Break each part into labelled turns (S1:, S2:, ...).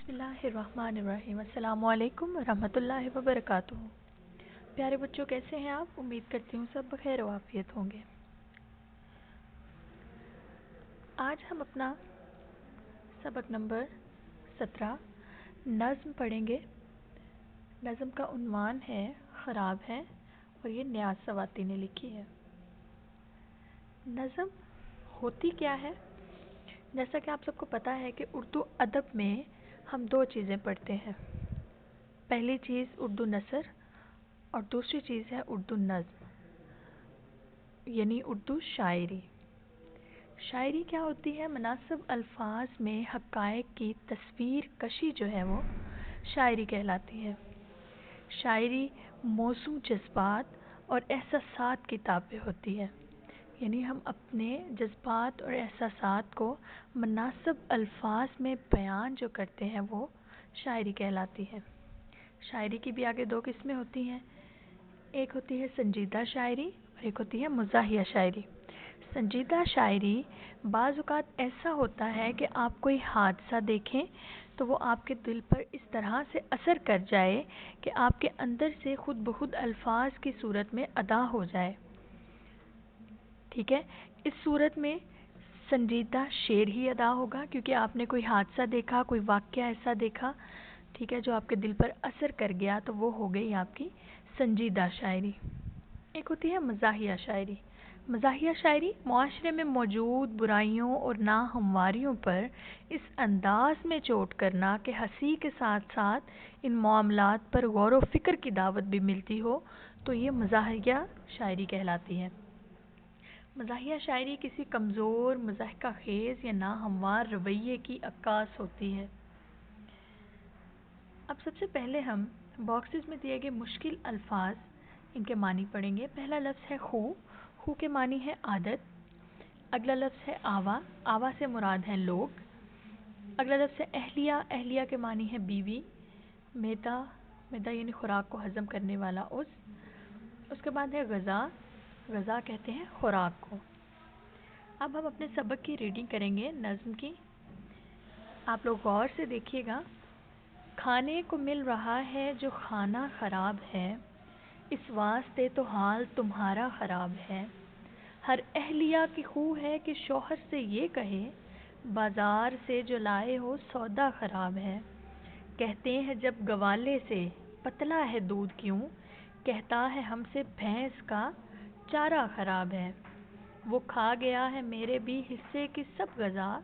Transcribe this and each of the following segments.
S1: बिस्मिल्लाहिर्रहमानिर्रहीम। अस्सलामु अलैकुम वरहमतुल्लाहि वबरकातुहू। प्यारे बच्चों, कैसे हैं आप? उम्मीद करती हूँ सब बखैर व आफियत होंगे। आज हम अपना सबक नंबर 17 नज़्म पढ़ेंगे। नज़्म का उन्वान है ख़राब है और ये नियाज़ सवाती ने लिखी है। नज़्म होती क्या है? जैसा कि आप सबको पता है कि उर्दू अदब में हम दो चीज़ें पढ़ते हैं। पहली चीज़ उर्दू नसर और दूसरी चीज़ है उर्दू नज़्म, यानी उर्दू शायरी। शायरी क्या होती है? मुनासिब अल्फाज में हक़ाइक़ की तस्वीर कशी जो है वो शायरी कहलाती है। शायरी मौसू जज्बात और एहसासात की ताबे होती है, यानी हम अपने जज्बात और एहसासात को मुनासिब अल्फाज में बयान जो करते हैं वो शायरी कहलाती है। शायरी की भी आगे दो किस्में होती हैं, एक होती है संजीदा शायरी और एक होती है मज़ाहिया शायरी। संजीदा शायरी बाज़ औक़ात ऐसा होता है कि आप कोई हादसा देखें तो वो आपके दिल पर इस तरह से असर कर जाए कि आपके अंदर से खुद ब खुद अल्फाज की सूरत में अदा हो जाए। ठीक है, इस सूरत में संजीदा शेर ही अदा होगा, क्योंकि आपने कोई हादसा देखा, कोई वाक़या ऐसा देखा, ठीक है, जो आपके दिल पर असर कर गया, तो वो हो गई आपकी संजीदा शायरी। एक होती है मज़ाहिया शायरी। मज़ाहिया शायरी मुआशरे में मौजूद बुराइयों और नाहमवारियों पर इस अंदाज में चोट करना कि हंसी के साथ साथ इन मामलात पर गौर व फिक्र की दावत भी मिलती हो, तो ये मज़ाहिया शायरी कहलाती है। मज़ाहिया शायरी किसी कमज़ोर, मज़ाहिका खेज़ या नाहमवार रवैये की अक्कास होती है। अब सबसे पहले हम बॉक्सेस में दिए गए मुश्किल अल्फाज, इनके मानी पढ़ेंगे। पहला लफ्ज़ है खू। खू के मानी है आदत। अगला लफ्ज़ है आवा। आवा से मुराद हैं लोग। अगला लफ्ज़ है अहलिया। अहलिया के मानी है बीवी। मैदा। मैदा यानी खुराक को हज़म करने वाला उस। उसके बाद है ग़ज़ा। ग़ज़ा कहते हैं खुराक को। अब हम अपने सबक की रीडिंग करेंगे नज़्म की। आप लोग गौर से देखिएगा। खाने को मिल रहा है जो खाना ख़राब है, इस वास्ते तो हाल तुम्हारा ख़राब है। हर अहलिया की खू है कि शौहर से ये कहे, बाज़ार से जो लाए हो सौदा ख़राब है। कहते हैं जब गवाले से, पतला है दूध क्यों, कहता है हमसे भैंस का चारा ख़राब है। वो खा गया है मेरे भी हिस्से की सब ग़ज़ा,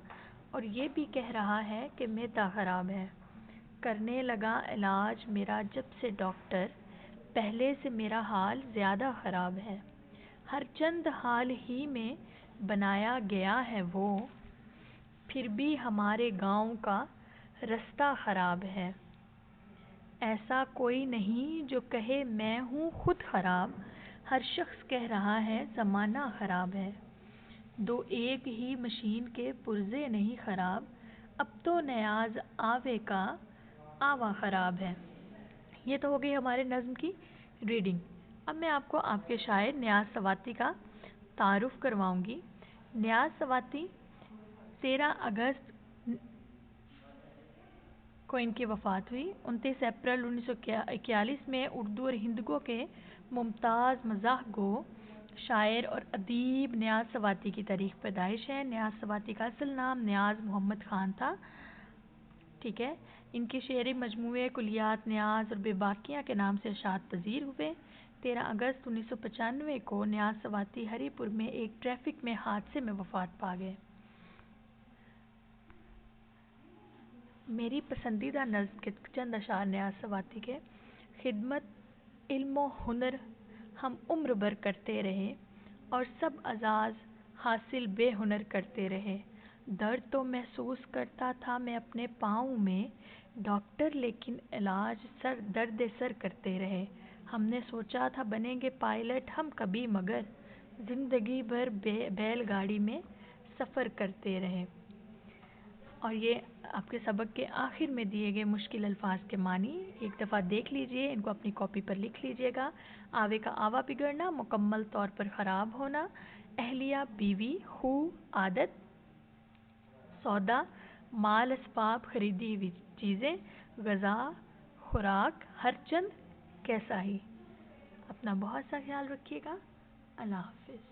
S1: और ये भी कह रहा है कि मैदा ख़राब है। करने लगा इलाज मेरा जब से डॉक्टर, पहले से मेरा हाल ज़्यादा ख़राब है। हर चंद हाल ही में बनाया गया है वो, फिर भी हमारे गांव का रास्ता ख़राब है। ऐसा कोई नहीं जो कहे मैं हूँ खुद ख़राब, हर शख्स कह रहा है ज़माना ख़राब है। दो एक ही मशीन के पुर्ज़े नहीं ख़राब, अब तो नियाज़ आवे का आवा ख़राब है। ये तो हो गई हमारे नज़्म की रीडिंग। अब मैं आपको आपके शायर नियाज़ सवाती का तारुफ़ करवाऊंगी। नियाज़ सवाती 13 अगस्त को इनकी वफ़ात हुई। 29 अप्रैल 1941 में उर्दू और हिंदगो के मुमताज़ मज़ाह गो शायर और अदीब नियाज़ सवाती की तारीख़ पैदाइश है। नियाज़ सवाती का असल नाम नियाज़ मोहम्मद ख़ान था। ठीक है, इनके शेरी मजमूए कुलियात नियाज़ और बेबाकियाँ के नाम से अशात पजीर हुए। 13 अगस्त 1995 को नियाज़ सवाती हरीपुर में एक ट्रैफिक में हादसे में वफ़ात पा गए। मेरी पसंदीदा नज़्म के चंद अशार नियाज़ सवाती के। खिदमत इल्म हुनर हम उम्र भर करते रहे, और सब अज़ाज़ हासिल बेहुनर करते रहे। दर्द तो महसूस करता था मैं अपने पाँव में, डॉक्टर लेकिन इलाज दर्द सर करते रहे। हमने सोचा था बनेंगे पायलट हम कभी, मगर ज़िंदगी भर बैलगाड़ी में सफ़र करते रहे। और ये आपके सबक के आखिर में दिए गए मुश्किल अल्फाज के मानी एक दफ़ा देख लीजिए, इनको अपनी कॉपी पर लिख लीजिएगा। आवे का आवा बिगड़ना, मुकम्मल तौर पर ख़राब होना, अहलिया बीवी, खू आदत, सौदा مال اسباب خریدی ہوئی چیزیں، غذا خوراک، ہر چند کیسا ہی۔ اپنا بہت سا خیال رکھیے گا۔ اللہ حافظ۔